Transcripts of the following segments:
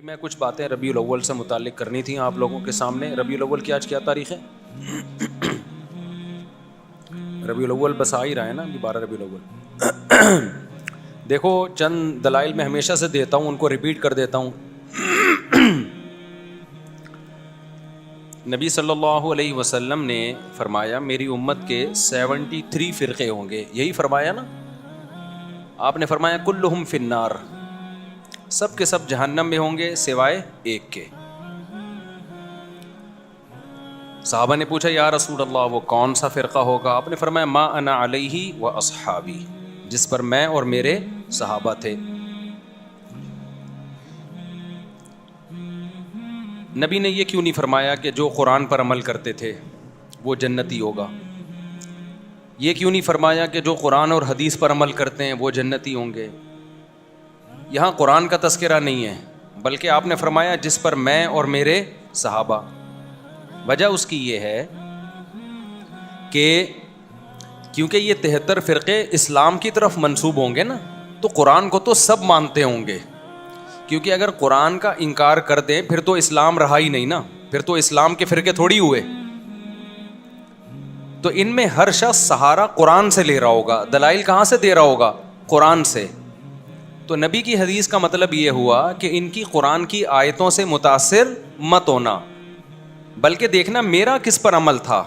میں کچھ باتیں ربیع الاول سے متعلق کرنی تھیں آپ لوگوں کے سامنے. ربیع الاول کی آج کیا تاریخ ہے؟ ربیع الاول بس آ ہی رہا ہے نا, ابھی 12 ربیع الاول. دیکھو چند دلائل میں ہمیشہ سے دیتا ہوں, ان کو ریپیٹ کر دیتا ہوں. نبی صلی اللہ علیہ وسلم نے فرمایا میری امت کے 73 فرقے ہوں گے. یہی فرمایا نا آپ نے؟ فرمایا کلہم فی النار, سب کے سب جہنم میں ہوں گے سوائے ایک کے. صحابہ نے پوچھا یا رسول اللہ وہ کون سا فرقہ ہوگا؟ آپ نے فرمایا ما انا علیہ و اصحابی, جس پر میں اور میرے صحابہ تھے. نبی نے یہ کیوں نہیں فرمایا کہ جو قرآن پر عمل کرتے تھے وہ جنتی ہوگا؟ یہ کیوں نہیں فرمایا کہ جو قرآن اور حدیث پر عمل کرتے ہیں وہ جنتی ہوں گے؟ یہاں قرآن کا تذکرہ نہیں ہے, بلکہ آپ نے فرمایا جس پر میں اور میرے صحابہ. وجہ اس کی یہ ہے کہ کیونکہ یہ 73 فرقے اسلام کی طرف منسوب ہوں گے نا, تو قرآن کو تو سب مانتے ہوں گے. کیونکہ اگر قرآن کا انکار کر دیں پھر تو اسلام رہا ہی نہیں نا, پھر تو اسلام کے فرقے تھوڑی ہوئے. تو ان میں ہر شخص سہارا قرآن سے لے رہا ہوگا. دلائل کہاں سے دے رہا ہوگا؟ قرآن سے. تو نبی کی حدیث کا مطلب یہ ہوا کہ ان کی قرآن کی آیتوں سے متاثر مت ہونا, بلکہ دیکھنا میرا کس پر عمل تھا.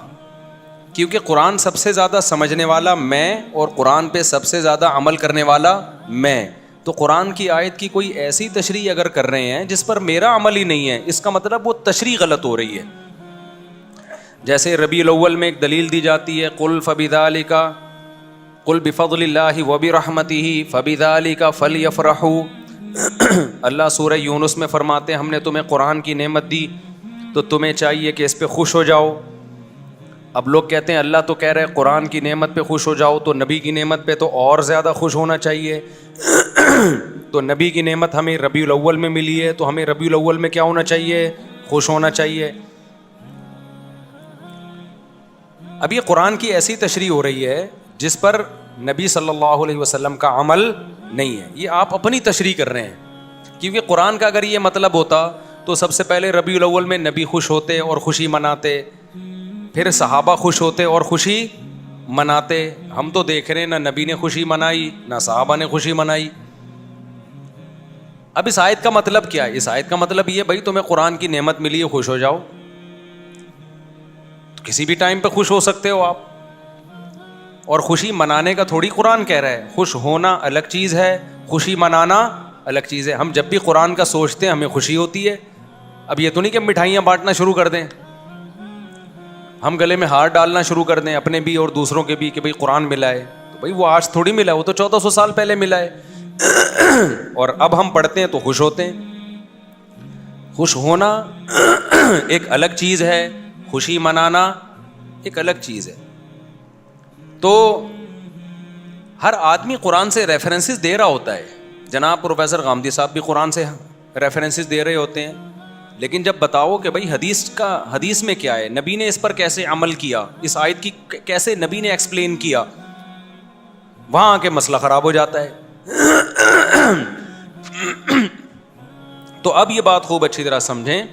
کیونکہ قرآن سب سے زیادہ سمجھنے والا میں اور قرآن پہ سب سے زیادہ عمل کرنے والا میں. تو قرآن کی آیت کی کوئی ایسی تشریح اگر کر رہے ہیں جس پر میرا عمل ہی نہیں ہے, اس کا مطلب وہ تشریح غلط ہو رہی ہے. جیسے ربیع الاول میں ایک دلیل دی جاتی ہے قل فبذالک قل بفضل اللہ وبرحمتہ فبذالک فلیفرحوا. اللہ سورہ یونس میں فرماتے ہیں ہم نے تمہیں قرآن کی نعمت دی تو تمہیں چاہیے کہ اس پہ خوش ہو جاؤ. اب لوگ کہتے ہیں اللہ تو کہہ رہے قرآن کی نعمت پہ خوش ہو جاؤ, تو نبی کی نعمت پہ تو اور زیادہ خوش ہونا چاہیے. تو نبی کی نعمت ہمیں ربیع الاول میں ملی ہے, تو ہمیں ربیع الاول میں کیا ہونا چاہیے؟ خوش ہونا چاہیے. اب یہ قرآن کی ایسی تشریح ہو رہی ہے جس پر نبی صلی اللہ علیہ وسلم کا عمل نہیں ہے. یہ آپ اپنی تشریح کر رہے ہیں, کیونکہ قرآن کا اگر یہ مطلب ہوتا تو سب سے پہلے ربیع الاول میں نبی خوش ہوتے اور خوشی مناتے, پھر صحابہ خوش ہوتے اور خوشی مناتے. ہم تو دیکھ رہے ہیں نہ نبی نے خوشی منائی نہ صحابہ نے خوشی منائی. اب اس آیت کا مطلب کیا ہے؟ اس آیت کا مطلب یہ بھائی تمہیں قرآن کی نعمت ملی ہے خوش ہو جاؤ. کسی بھی ٹائم پہ خوش ہو سکتے ہو آپ, اور خوشی منانے کا تھوڑی قرآن کہہ رہا ہے. خوش ہونا الگ چیز ہے, خوشی منانا الگ چیز ہے. ہم جب بھی قرآن کا سوچتے ہیں ہمیں خوشی ہوتی ہے. اب یہ تو نہیں کہ مٹھائیاں بانٹنا شروع کر دیں, ہم گلے میں ہار ڈالنا شروع کر دیں اپنے بھی اور دوسروں کے بھی کہ بھئی قرآن ملا ہے. تو بھئی وہ آج تھوڑی ملا ہے, وہ تو 1400 سال پہلے ملا ہے. اور اب ہم پڑھتے ہیں تو خوش ہوتے ہیں. خوش ہونا ایک الگ چیز ہے, خوشی منانا ایک الگ چیز ہے. تو ہر آدمی قرآن سے ریفرنسز دے رہا ہوتا ہے. جناب پروفیسر غامدی صاحب بھی قرآن سے ریفرنسز دے رہے ہوتے ہیں, لیکن جب بتاؤ کہ بھائی حدیث میں کیا ہے, نبی نے اس پر کیسے عمل کیا, اس آیت کی کیسے نبی نے ایکسپلین کیا, وہاں آ کے مسئلہ خراب ہو جاتا ہے. تو اب یہ بات خوب اچھی طرح سمجھیں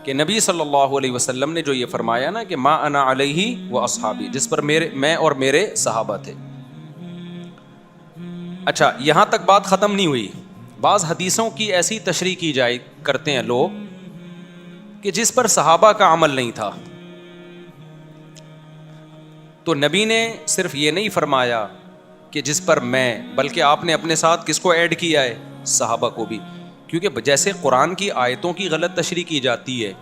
کہ نبی صلی اللہ علیہ وسلم نے جو یہ فرمایا نا کہ ما انا علیہ و اصحابی, جس پر میں اور میرے صحابہ تھے. اچھا یہاں تک بات ختم نہیں ہوئی. بعض حدیثوں کی ایسی تشریح کی جائے کرتے ہیں لوگ کہ جس پر صحابہ کا عمل نہیں تھا. تو نبی نے صرف یہ نہیں فرمایا کہ جس پر میں, بلکہ آپ نے اپنے ساتھ کس کو ایڈ کیا ہے؟ صحابہ کو بھی. کیونکہ جیسے قرآن کی آیتوں کی غلط تشریح کی جاتی ہے,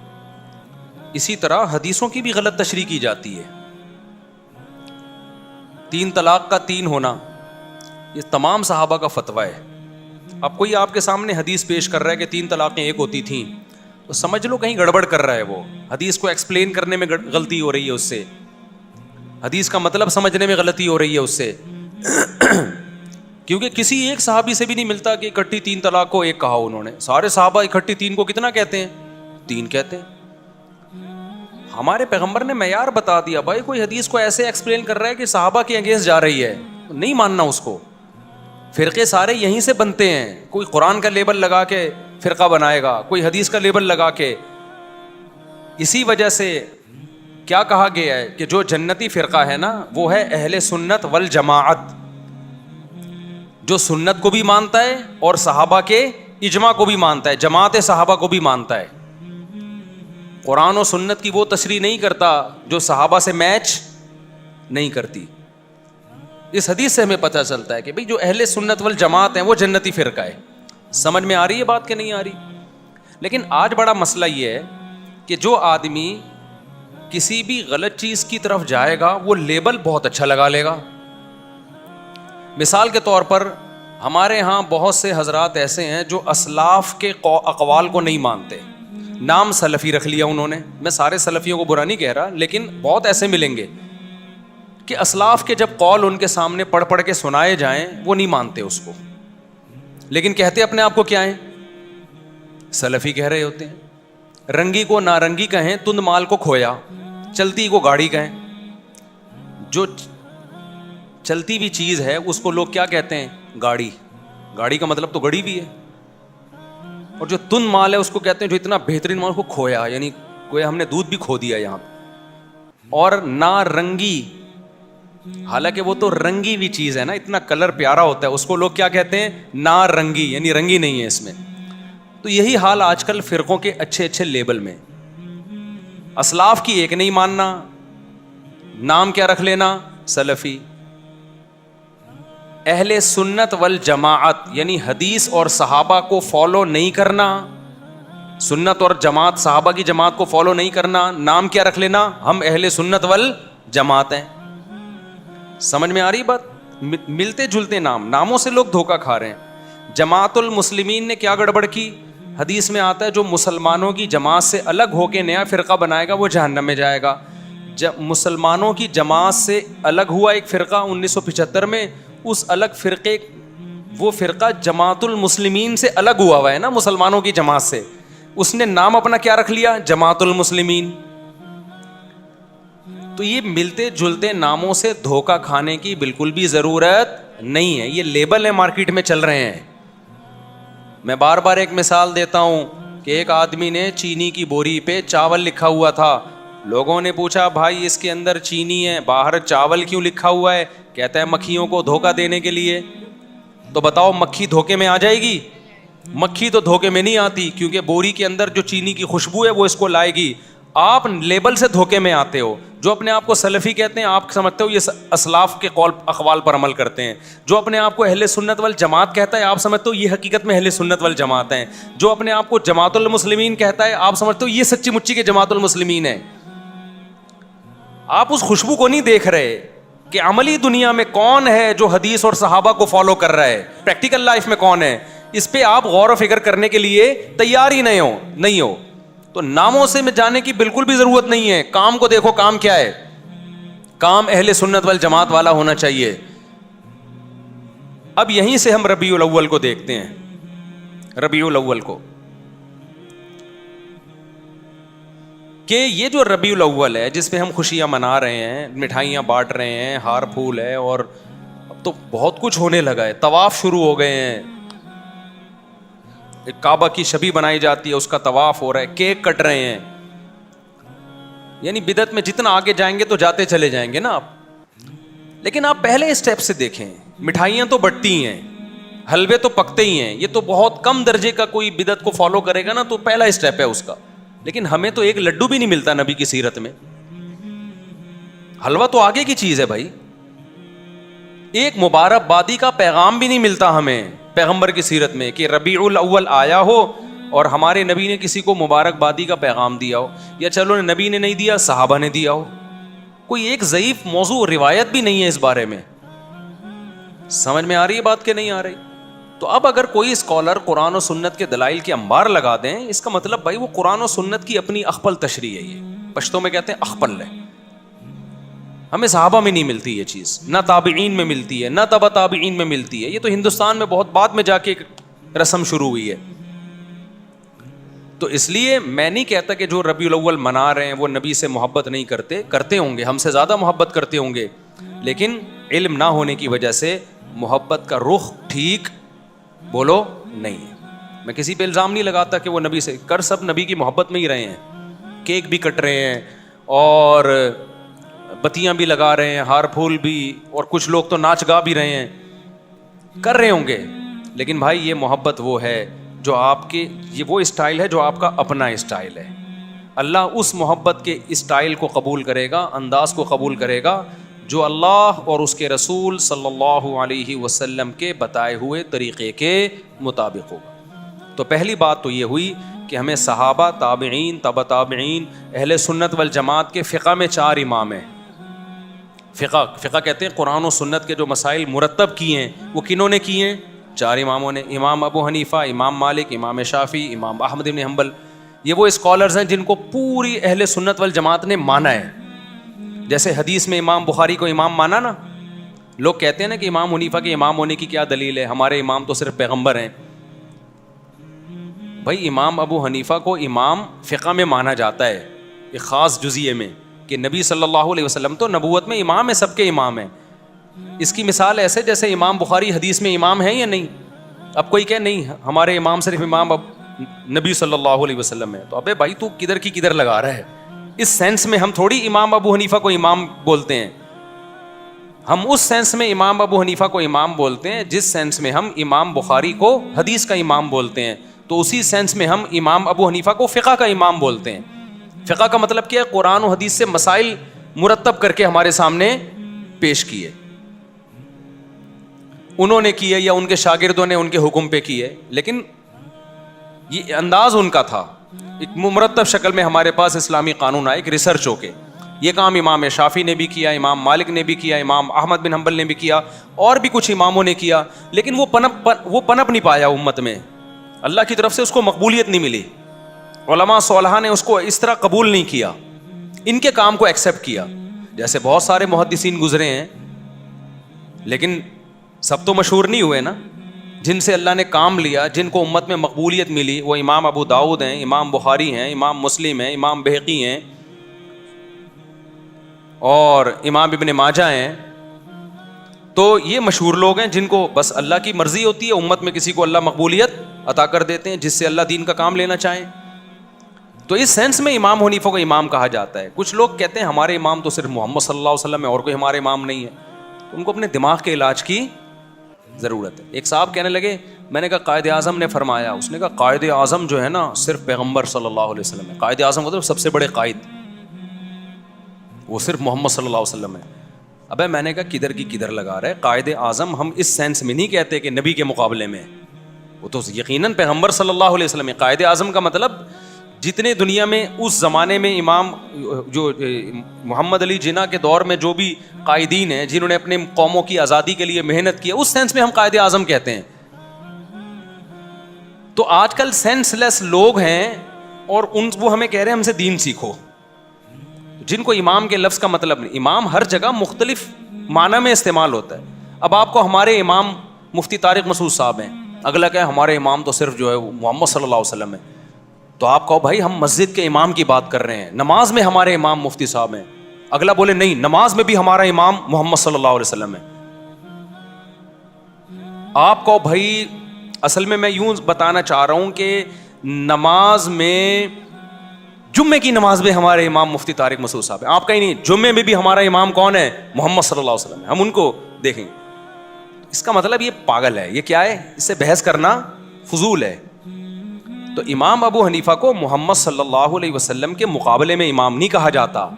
اسی طرح حدیثوں کی بھی غلط تشریح کی جاتی ہے. 3 طلاق کا 3 ہونا یہ تمام صحابہ کا فتویٰ ہے. اب کوئی آپ کے سامنے حدیث پیش کر رہا ہے کہ 3 طلاقیں ایک ہوتی تھیں, تو سمجھ لو کہیں گڑبڑ کر رہا ہے. وہ حدیث کو ایکسپلین کرنے میں غلطی ہو رہی ہے, اس سے حدیث کا مطلب سمجھنے میں غلطی ہو رہی ہے اس سے. کیونکہ کسی ایک صحابی سے بھی نہیں ملتا کہ اکٹھی 3 طلاق کو ایک کہا انہوں نے. سارے صحابہ اکٹھی 3 کو کتنا کہتے ہیں؟ 3 کہتے ہیں. ہمارے پیغمبر نے معیار بتا دیا. بھائی کوئی حدیث کو ایسے ایکسپلین کر رہا ہے کہ صحابہ کے اگینسٹ جا رہی ہے, نہیں ماننا اس کو. فرقے سارے یہیں سے بنتے ہیں. کوئی قرآن کا لیبل لگا کے فرقہ بنائے گا کوئی حدیث کا لیبل لگا کے. اسی وجہ سے کیا کہا گیا ہے کہ جو جنتی فرقہ ہے نا وہ ہے اہل سنت والجماعت, جو سنت کو بھی مانتا ہے اور صحابہ کے اجماع کو بھی مانتا ہے, جماعت صحابہ کو بھی مانتا ہے. قرآن و سنت کی وہ تشریح نہیں کرتا جو صحابہ سے میچ نہیں کرتی. اس حدیث سے ہمیں پتہ چلتا ہے کہ بھئی جو اہل سنت والجماعت ہیں وہ جنتی فرقہ ہے. سمجھ میں آ رہی ہے بات کہ نہیں آ رہی؟ لیکن آج بڑا مسئلہ یہ ہے کہ جو آدمی کسی بھی غلط چیز کی طرف جائے گا وہ لیبل بہت اچھا لگا لے گا. مثال کے طور پر ہمارے ہاں بہت سے حضرات ایسے ہیں جو اسلاف کے اقوال کو نہیں مانتے, نام سلفی رکھ لیا انہوں نے. میں سارے سلفیوں کو برا نہیں کہہ رہا, لیکن بہت ایسے ملیں گے کہ اسلاف کے جب قول ان کے سامنے پڑھ پڑھ کے سنائے جائیں وہ نہیں مانتے اس کو, لیکن کہتے اپنے آپ کو کیا ہیں, سلفی کہہ رہے ہوتے ہیں. رنگی کو نارنگی کہیں, تند مال کو کھویا, چلتی کو گاڑی کہیں. جو چلتی بھی چیز ہے اس کو لوگ کیا کہتے ہیں, گاڑی. گاڑی کا مطلب تو گڑی بھی ہے. اور جو تند مال ہے اس کو کہتے ہیں جو اتنا بہترین مال کو کھویا, یعنی کوئی ہم نے دودھ بھی کھو دیا یہاں. اور نارنگی, حالانکہ وہ تو رنگی بھی چیز ہے نا, اتنا کلر پیارا ہوتا ہے, اس کو لوگ کیا کہتے ہیں, نارنگی, یعنی رنگی نہیں ہے اس میں. تو یہی حال آج کل فرقوں کے اچھے اچھے لیبل میں. اسلاف کی ایک نہیں ماننا, نام کیا رکھ لینا, سلفی. اہل سنت والجماعت یعنی حدیث اور صحابہ کو فالو نہیں کرنا, سنت اور جماعت, صحابہ کی جماعت کو فالو نہیں کرنا, نام کیا رکھ لینا, ہم اہل سنت والجماعت ہیں. سمجھ میں آ رہی بات؟ ملتے جلتے نام, ناموں سے لوگ دھوکہ کھا رہے ہیں. جماعت المسلمین نے کیا گڑبڑ کی؟ حدیث میں آتا ہے جو مسلمانوں کی جماعت سے الگ ہو کے نیا فرقہ بنائے گا وہ جہنم میں جائے گا. جب مسلمانوں کی جماعت سے الگ ہوا ایک فرقہ 1975 میں, اس الگ فرقے, وہ فرقہ جماعت المسلمین سے الگ ہوا ہے نا مسلمانوں کی جماعت سے, اس نے نام اپنا کیا رکھ لیا, جماعت المسلمین. تو یہ ملتے جلتے ناموں سے دھوکہ کھانے کی بالکل بھی ضرورت نہیں ہے. یہ لیبل ہیں مارکیٹ میں چل رہے ہیں. میں بار بار ایک مثال دیتا ہوں کہ ایک آدمی نے چینی کی بوری پہ چاول لکھا ہوا تھا. لوگوں نے پوچھا بھائی اس کے اندر چینی ہے, باہر چاول کیوں لکھا ہوا ہے؟ کہتا ہے مکھیوں کو دھوکہ دینے کے لیے. تو بتاؤ مکھی دھوکے میں آ جائے گی؟ مکھی تو دھوکے میں نہیں آتی, کیونکہ بوری کے اندر جو چینی کی خوشبو ہے وہ اس کو لائے گی. آپ لیبل سے دھوکے میں آتے ہو. جو اپنے آپ کو سلفی کہتے ہیں آپ سمجھتے ہو یہ اسلاف کے قول اقوال پر عمل کرتے ہیں. جو اپنے آپ کو اہل سنت والجماعت کہتا ہے آپ سمجھتے ہو یہ حقیقت میں اہل سنت والجماعت ہیں. جو اپنے آپ کو جماعت المسلمین کہتا ہے آپ سمجھتے ہو یہ سچی مچی کے جماعت المسلمین ہیں. آپ اس خوشبو کو نہیں دیکھ رہے کہ عملی دنیا میں کون ہے جو حدیث اور صحابہ کو فالو کر رہا ہے, پریکٹیکل لائف میں کون ہے. اس پہ آپ غور و فکر کرنے کے لیے تیار ہی نہیں ہو. تو ناموں سے میں جانے کی بالکل بھی ضرورت نہیں ہے. کام کو دیکھو, کام کیا ہے, کام اہل سنت والجماعت والا ہونا چاہیے. اب یہیں سے ہم ربیع الاول کو دیکھتے ہیں. ربیع الاول کو کہ یہ جو ربیع الاول ہے جس پہ ہم خوشیاں منا رہے ہیں, مٹھائیاں بانٹ رہے ہیں, ہار پھول ہے, اور اب تو بہت کچھ ہونے لگا ہے. طواف شروع ہو گئے ہیں, ایک کعبہ کی شبیہ بنائی جاتی ہے, اس کا طواف ہو رہا ہے, کیک کٹ رہے ہیں. یعنی بدعت میں جتنا آگے جائیں گے تو جاتے چلے جائیں گے نا آپ. لیکن آپ پہلے اسٹیپ سے دیکھیں, مٹھائیاں تو بٹتی ہیں, حلوے تو پکتے ہی ہیں. یہ تو بہت کم درجے کا کوئی بدعت کو فالو کرے گا نا تو پہلا اسٹیپ ہے اس کا. لیکن ہمیں تو ایک لڈو بھی نہیں ملتا نبی کی سیرت میں. حلوہ تو آگے کی چیز ہے بھائی. ایک مبارک بادی کا پیغام بھی نہیں ملتا ہمیں پیغمبر کی سیرت میں کہ ربیع الاول آیا ہو اور ہمارے نبی نے کسی کو مبارک بادی کا پیغام دیا ہو, یا چلو نبی نے نہیں دیا صحابہ نے دیا ہو. کوئی ایک ضعیف موضوع روایت بھی نہیں ہے اس بارے میں. سمجھ میں آ رہی ہے بات کہ نہیں آ رہی؟ تو اب اگر کوئی اسکالر قرآن و سنت کے دلائل کے انبار لگا دیں, اس کا مطلب بھائی وہ قرآن و سنت کی اپنی اخپل تشریح ہے. یہ پشتوں میں کہتے ہیں اخپل ہے. ہمیں صحابہ میں نہیں ملتی یہ چیز, نہ تابعین میں ملتی ہے, نہ تبع تابعین میں ملتی ہے. یہ تو ہندوستان میں بہت بعد میں جا کے رسم شروع ہوئی ہے. تو اس لیے میں نہیں کہتا کہ جو ربیع الاول منا رہے ہیں وہ نبی سے محبت نہیں کرتے ہوں گے, ہم سے زیادہ محبت کرتے ہوں گے, لیکن علم نہ ہونے کی وجہ سے محبت کا رخ ٹھیک بولو نہیں. میں کسی پہ الزام نہیں لگاتا کہ وہ نبی سے کر سب نبی کی محبت میں ہی رہے ہیں, کیک بھی کٹ رہے ہیں اور بتیاں بھی لگا رہے ہیں, ہار پھول بھی, اور کچھ لوگ تو ناچ گا بھی رہے ہیں, کر رہے ہوں گے, لیکن بھائی یہ محبت وہ ہے جو آپ کے, یہ وہ اسٹائل ہے جو آپ کا اپنا اسٹائل ہے. اللہ اس محبت کے اسٹائل کو قبول کرے گا, انداز کو قبول کرے گا جو اللہ اور اس کے رسول صلی اللہ علیہ وسلم کے بتائے ہوئے طریقے کے مطابق ہوگا. تو پہلی بات تو یہ ہوئی کہ ہمیں صحابہ, تابعین, تبع تابعین, اہل سنت والجماعت کے فقہ میں 4 امام ہیں. فقہ کہتے ہیں قرآن و سنت کے جو مسائل مرتب کیے ہیں وہ کنہوں نے کیے ہیں؟ 4 اماموں نے. امام ابو حنیفہ, امام مالک, امام شافعی, امام احمد بن حنبل. یہ وہ اسکالرز ہیں جن کو پوری اہل سنت والجماعت نے مانا ہے. جیسے حدیث میں امام بخاری کو امام مانا نا, لوگ کہتے ہیں نا کہ امام حنیفہ کے امام ہونے کی کیا دلیل ہے, ہمارے امام تو صرف پیغمبر ہیں. بھائی امام ابو حنیفہ کو امام فقہ میں مانا جاتا ہے ایک خاص جزیے میں, کہ نبی صلی اللہ علیہ وسلم تو نبوت میں امام ہے, سب کے امام ہیں. اس کی مثال ایسے جیسے امام بخاری حدیث میں امام ہیں یا نہیں. اب کوئی کہ نہیں ہمارے امام صرف امام نبی صلی اللہ علیہ وسلم ہے, تو ابے بھائی تو کدھر کی کدھر لگا رہا ہے. اس سینس میں ہم تھوڑی امام ابو حنیفہ کو امام بولتے ہیں, ہم اس سینس میں امام ابو حنیفہ کو امام بولتے ہیں جس سینس میں ہم امام بخاری کو حدیث کا امام بولتے ہیں, تو اسی سینس میں ہم امام ابو حنیفہ کو فقہ کا امام بولتے ہیں. فقہ کا مطلب کیا ہے؟ قرآن و حدیث سے مسائل مرتب کر کے ہمارے سامنے پیش کیے, انہوں نے کیے یا ان کے شاگردوں نے ان کے حکم پہ کیے, لیکن یہ انداز ان کا تھا. ایک مرتب شکل میں ہمارے پاس اسلامی قانون آئے, ایک ریسرچ ہو کے. یہ کام امام شافعی نے بھی کیا, امام مالک نے بھی کیا, امام احمد بن حنبل نے بھی کیا, اور بھی کچھ اماموں نے کیا, لیکن وہ پنپ نہیں پایا امت میں, اللہ کی طرف سے اس کو مقبولیت نہیں ملی. علماء صالحہ نے اس کو اس طرح قبول نہیں کیا, ان کے کام کو ایکسیپٹ کیا. جیسے بہت سارے محدثین گزرے ہیں, لیکن سب تو مشہور نہیں ہوئے نا. جن سے اللہ نے کام لیا, جن کو امت میں مقبولیت ملی, وہ امام ابو داؤد ہیں, امام بخاری ہیں, امام مسلم ہیں, امام بہقی ہیں, اور امام ابن ماجہ ہیں. تو یہ مشہور لوگ ہیں جن کو بس اللہ کی مرضی ہوتی ہے, امت میں کسی کو اللہ مقبولیت عطا کر دیتے ہیں جس سے اللہ دین کا کام لینا چاہیں. تو اس سینس میں امام حنیفہ کو امام کہا جاتا ہے. کچھ لوگ کہتے ہیں ہمارے امام تو صرف محمد صلی اللہ علیہ وسلم ہے, اور کوئی ہمارے امام نہیں ہے. ان کو اپنے دماغ کے علاج کی ضرورت ہے. ایک صاحب کہنے لگے, میں نے کہا قائد اعظم نے فرمایا. اس نے کہا قائد اعظم جو ہے نا صرف پیغمبر صلی اللہ علیہ وسلم ہے. قائد اعظم مطلب سب سے بڑے قائد, وہ صرف محمد صلی اللہ علیہ وسلم ہے. ابے میں نے کہا کدھر کی کدھر لگا رہا ہے. قائد اعظم ہم اس سینس میں نہیں کہتے کہ نبی کے مقابلے میں, وہ تو یقیناً پیغمبر صلی اللہ علیہ وسلم ہے. قائد اعظم کا مطلب جتنے دنیا میں اس زمانے میں امام جو محمد علی جناح کے دور میں جو بھی قائدین ہیں جنہوں نے اپنے قوموں کی آزادی کے لیے محنت کی, اس سینس میں ہم قائد اعظم کہتے ہیں. تو آج کل سینس لیس لوگ ہیں اور وہ ہمیں کہہ رہے ہیں ہم سے دین سیکھو, جن کو امام کے لفظ کا مطلب نہیں. امام ہر جگہ مختلف معنی میں استعمال ہوتا ہے. اب آپ کو ہمارے امام مفتی طارق مسعود صاحب ہیں, اگلا کہ ہمارے امام تو صرف جو ہے محمد صلی اللہ علیہ وسلم ہے. تو آپ کہو بھائی ہم مسجد کے امام کی بات کر رہے ہیں, نماز میں ہمارے امام مفتی صاحب ہیں. اگلا بولے نہیں, نماز میں بھی ہمارا امام محمد صلی اللہ علیہ وسلم ہے. آپ کو بھائی اصل میں یوں بتانا چاہ رہا ہوں کہ نماز میں, جمعے کی نماز میں ہمارے امام مفتی طارق مسعود صاحب ہیں. آپ کہیں نہیں, جمعے میں بھی ہمارا امام کون ہے؟ محمد صلی اللہ علیہ وسلم ہے. ہم ان کو دیکھیں گے. اس کا مطلب یہ پاگل ہے, یہ کیا ہے, اس سے بحث کرنا فضول ہے. تو امام ابو حنیفہ کو محمد صلی اللہ علیہ وسلم کے مقابلے میں امام نہیں کہا جاتا.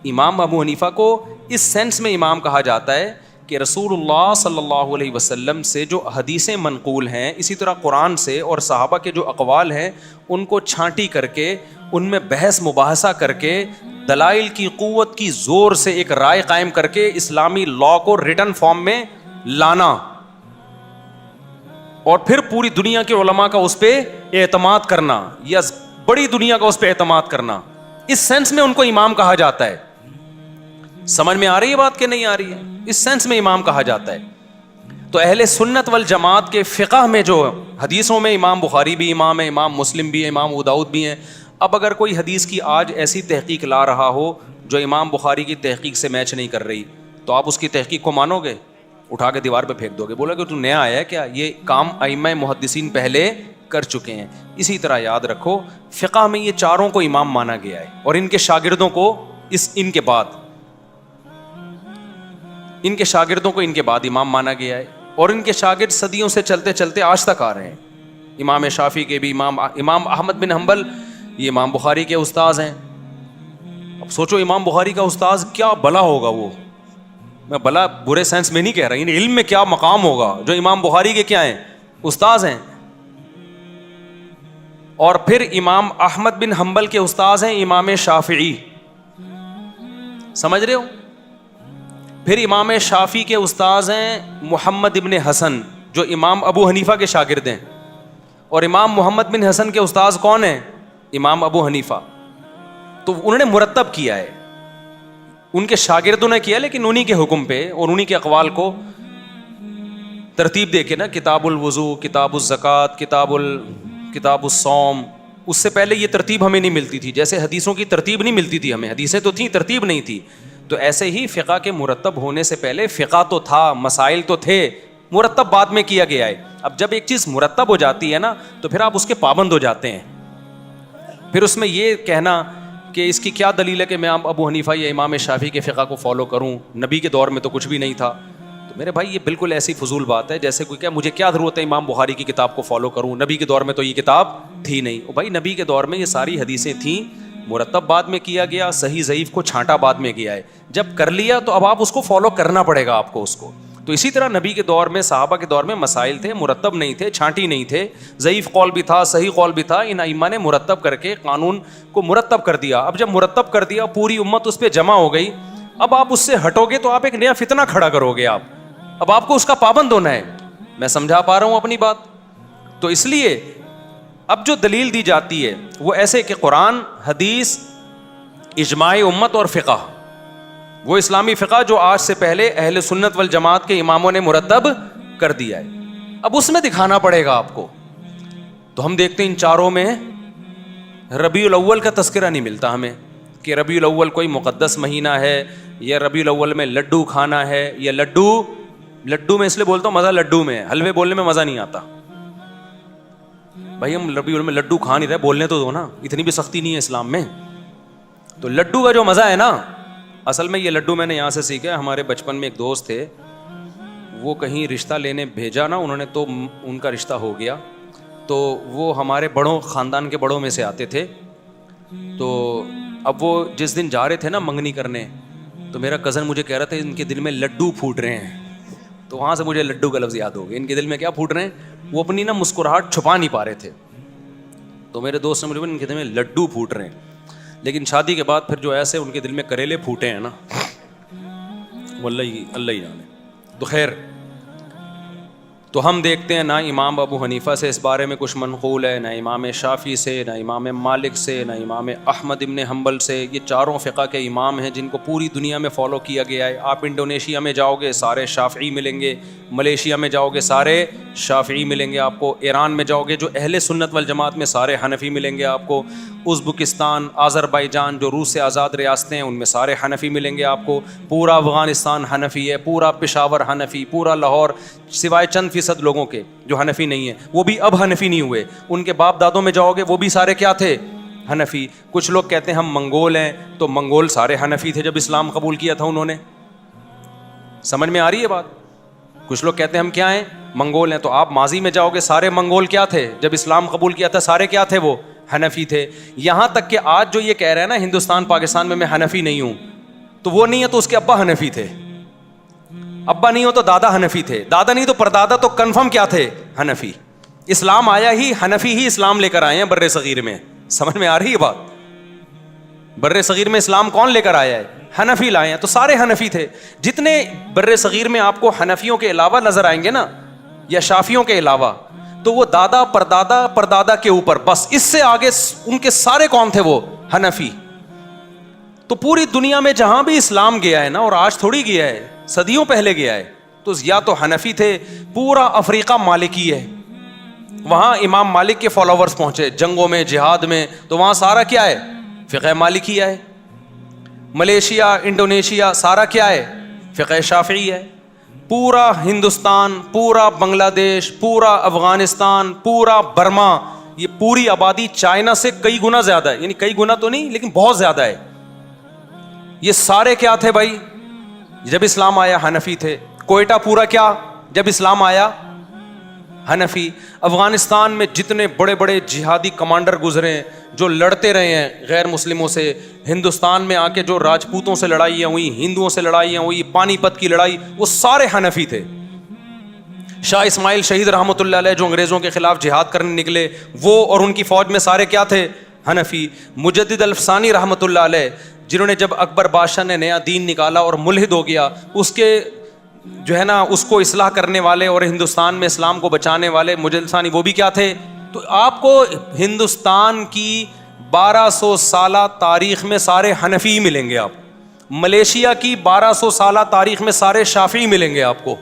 امام ابو حنیفہ کو اس سینس میں امام کہا جاتا ہے کہ رسول اللہ صلی اللہ علیہ وسلم سے جو حدیثیں منقول ہیں, اسی طرح قرآن سے اور صحابہ کے جو اقوال ہیں, ان کو چھانٹی کر کے ان میں بحث مباحثہ کر کے دلائل کی قوت کی زور سے ایک رائے قائم کر کے اسلامی لا کو ریٹن فارم میں لانا, اور پھر پوری دنیا کے علماء کا اس پہ اعتماد کرنا, یا بڑی دنیا کا اس پہ اعتماد کرنا. اس سینس میں ان کو امام کہا جاتا ہے. سمجھ میں آ رہی ہے بات کہ نہیں آ رہی ہے؟ اس سینس میں امام کہا جاتا ہے. تو اہل سنت والجماعت کے فقہ میں جو حدیثوں میں امام بخاری بھی امام ہے, امام مسلم بھی ہے, امام ابو داؤد بھی ہیں. اب اگر کوئی حدیث کی آج ایسی تحقیق لا رہا ہو جو امام بخاری کی تحقیق سے میچ نہیں کر رہی, تو آپ اس کی تحقیق کو مانو گے؟ اٹھا کے دیوار پہ پھینک دو گے, بولو کہ تو نیا آیا ہے کیا؟ یہ کام ائمہ محدثین پہلے کر چکے ہیں. اسی طرح یاد رکھو فقہ میں یہ چاروں کو امام مانا گیا ہے اور ان کے شاگردوں کو ان کے شاگردوں کو ان کے بعد امام مانا گیا ہے, اور ان کے شاگرد صدیوں سے چلتے چلتے آج تک آ رہے ہیں. امام شافعی کے بھی امام احمد بن حنبل یہ امام بخاری کے استاذ ہیں. اب سوچو امام بخاری کا استاذ کیا بلا ہوگا, وہ میں بلا برے سینس میں نہیں کہہ رہا, علم میں کیا مقام ہوگا جو امام بخاری کے کیا ہیں, استاذ ہیں. اور پھر امام احمد بن حنبل کے استاذ ہیں امام شافعی, سمجھ رہے ہو. پھر امام شافعی کے استاذ ہیں محمد ابن حسن جو امام ابو حنیفہ کے شاگرد ہیں, اور امام محمد بن حسن کے استاذ کون ہیں, امام ابو حنیفہ. تو انہوں نے مرتب کیا ہے, ان کے شاگردوں نے کیا, لیکن انہی کے حکم پہ اور انہی کے اقوال کو ترتیب دے کے نا, کتاب الوضو, کتاب الزکوٰۃ, کتاب الصوم. اس سے پہلے یہ ترتیب ہمیں نہیں ملتی تھی, جیسے حدیثوں کی ترتیب نہیں ملتی تھی ہمیں, حدیثیں تو تھیں ترتیب نہیں تھی. تو ایسے ہی فقہ کے مرتب ہونے سے پہلے فقہ تو تھا, مسائل تو تھے, مرتب بعد میں کیا گیا ہے. اب جب ایک چیز مرتب ہو جاتی ہے نا تو پھر آپ اس کے پابند ہو جاتے ہیں. پھر اس میں یہ کہنا کہ اس کی کیا دلیل ہے کہ میں ابو حنیفہ یا امام شافعی کے فقہ کو فالو کروں, نبی کے دور میں تو کچھ بھی نہیں تھا. تو میرے بھائی یہ بالکل ایسی فضول بات ہے جیسے کوئی کہ مجھے کیا ضرورت ہے امام بخاری کی کتاب کو فالو کروں, نبی کے دور میں تو یہ کتاب تھی نہیں. او بھائی نبی کے دور میں یہ ساری حدیثیں تھیں, مرتب بعد میں کیا گیا, صحیح ضعیف کو چھانٹا بعد میں کیا ہے. جب کر لیا تو اب آپ اس کو فالو کرنا پڑے گا آپ کو اس کو. تو اسی طرح نبی کے دور میں, صحابہ کے دور میں مسائل تھے, مرتب نہیں تھے, چھانٹی نہیں تھے, ضعیف قول بھی تھا, صحیح قول بھی تھا. ان ائمہ نے مرتب کر کے قانون کو مرتب کر دیا. اب جب مرتب کر دیا, پوری امت اس پہ جمع ہو گئی, اب آپ اس سے ہٹو گے تو آپ ایک نیا فتنہ کھڑا کرو گے. اب آپ کو اس کا پابند ہونا ہے. میں سمجھا پا رہا ہوں اپنی بات. تو اس لیے اب جو دلیل دی جاتی ہے وہ ایسے کہ قرآن, حدیث, اجماع امت اور فقہ, وہ اسلامی فقہ جو آج سے پہلے اہل سنت والجماعت کے اماموں نے مرتب کر دیا ہے. اب اس میں دکھانا پڑے گا آپ کو. تو ہم دیکھتے ہیں ان چاروں میں ربیع الاول کا تذکرہ نہیں ملتا ہمیں کہ ربیع الاول کوئی مقدس مہینہ ہے, یا ربیع الاول میں لڈو کھانا ہے, یا لڈو میں اس لیے بولتا ہوں مزہ لڈو میں ہے, حلوے بولنے میں مزہ نہیں آتا. بھائی ہم ربیع الاول میں لڈو کھا نہیں رہے, بولنے تو دو نا, اتنی بھی سختی نہیں ہے اسلام میں. تو لڈو کا جو مزہ ہے نا, اصل میں یہ لڈو میں نے یہاں سے سیکھا. ہمارے بچپن میں ایک دوست تھے, وہ کہیں رشتہ لینے بھیجا نا انہوں نے, تو ان کا رشتہ ہو گیا. تو وہ ہمارے بڑوں, خاندان کے بڑوں میں سے آتے تھے. تو اب وہ جس دن جا رہے تھے نا منگنی کرنے, تو میرا کزن مجھے کہہ رہا تھا ان کے دل میں لڈو پھوٹ رہے ہیں. تو وہاں سے مجھے لڈو کا لفظ یاد ہو گیا. ان کے دل میں کیا پھوٹ رہے ہیں, وہ اپنی نا مسکراہٹ چھپا نہیں پا رہے تھے. تو میرے دوست نے مجھے بولا ان کے دل میں لڈو پھوٹ رہے ہیں. لیکن شادی کے بعد پھر جو ایسے ان کے دل میں کریلے پھوٹے ہیں نا, وہ اللہ ہی جانے. تو خیر, تو ہم دیکھتے ہیں نہ امام ابو حنیفہ سے اس بارے میں کچھ منقول ہے, نہ امام شافعی سے, نہ امام مالک سے, نہ امام احمد ابن حنبل سے. یہ چاروں فقہ کے امام ہیں جن کو پوری دنیا میں فالو کیا گیا ہے. آپ انڈونیشیا میں جاؤ گے سارے شافعی ملیں گے, ملیشیا میں جاؤ گے سارے شافعی ملیں گے آپ کو, ایران میں جاؤ گے جو اہل سنت والجماعت میں سارے حنفی ملیں گے آپ کو, ازبکستان, آذربائیجان جو روس سے آزاد ریاستیں ہیں ان میں سارے حنفی ملیں گے آپ کو, پورا افغانستان حنفی ہے, پورا پشاور حنفی, پورا لاہور, سوائے چند فیصد لوگوں کے جو حنفی نہیں ہیں, وہ بھی اب حنفی نہیں ہوئے. ان کے باپ دادوں میں جاؤ گے وہ بھی سارے کیا تھے, حنفی. کچھ لوگ کہتے ہیں ہم منگول ہیں, تو منگول سارے حنفی تھے جب اسلام قبول کیا تھا انہوں نے. سمجھ میں آ رہی ہے بات. کچھ لوگ کہتے ہیں ہم کیا ہیں, منگول ہیں. تو آپ ماضی میں جاؤ گے سارے منگول کیا تھے جب اسلام قبول کیا تھا, سارے کیا تھے, وہ حنفی تھے. یہاں تک کہ آج جو یہ کہہ رہے ہیں نا ہندوستان پاکستان میں حنفی نہیں ہوں, تو وہ نہیں ہے تو اس کے ابا حنفی تھے, ابا نہیں ہو تو دادا حنفی تھے, دادا نہیں تو پردادا تو کنفرم کیا تھے, حنفی. اسلام آیا ہی حنفی ہی اسلام لے کر آئے ہیں بر صغیر میں. سمجھ میں آ رہی ہے بات. بر صغیر میں اسلام کون لے کر آیا ہے, حنفی لائے ہیں. تو سارے حنفی تھے. جتنے بر صغیر میں آپ کو حنفیوں کے علاوہ نظر آئیں گے نا, یا شافیوں کے علاوہ, تو وہ دادا پردادا پردادا کے اوپر, بس اس سے آگے ان کے سارے کون تھے, وہ حنفی. تو پوری دنیا میں جہاں بھی اسلام گیا ہے نا, اور آج تھوڑی گیا ہے, صدیوں پہلے گیا ہے, تو یا تو حنفی تھے. پورا افریقہ مالکی ہے, وہاں امام مالک کے فالوورز پہنچے جنگوں میں, جہاد میں, تو وہاں سارا کیا ہے, فقہ مالکی ہے. ملیشیا, انڈونیشیا, سارا کیا ہے, فقہ شافعی ہے. پورا ہندوستان، پورا بنگلہ دیش، پورا افغانستان، پورا برما، یہ پوری آبادی چائنا سے کئی گنا زیادہ ہے، یعنی کئی گنا تو نہیں لیکن بہت زیادہ ہے. یہ سارے کیا تھے بھائی؟ جب اسلام آیا حنفی تھے. کوئٹہ پورا کیا جب اسلام آیا؟ حنفی. افغانستان میں جتنے بڑے بڑے جہادی کمانڈر گزرے ہیں جو لڑتے رہے ہیں غیر مسلموں سے، ہندوستان میں آ کے جو راجپوتوں سے لڑائیاں ہوئی، ہندوؤں سے لڑائیاں ہوئی، پانی پت کی لڑائی، وہ سارے حنفی تھے. شاہ اسماعیل شہید رحمۃ اللہ علیہ جو انگریزوں کے خلاف جہاد کرنے نکلے، وہ اور ان کی فوج میں سارے کیا تھے؟ حنفی. مجدد الفسانی رحمۃ اللہ علیہ جنہوں نے جب اکبر بادشاہ نے نیا دین نکالا اور ملحد ہو گیا، اس کے جو ہے نا اس کو اصلاح کرنے والے اور ہندوستان میں اسلام کو بچانے والے مجدد الفسانی، وہ بھی کیا تھے؟ تو آپ کو ہندوستان کی 1200 سالہ تاریخ میں سارے حنفی ملیں گے. آپ ملیشیا کی 1200 سالہ تاریخ میں سارے شافعی ملیں گے آپ کو.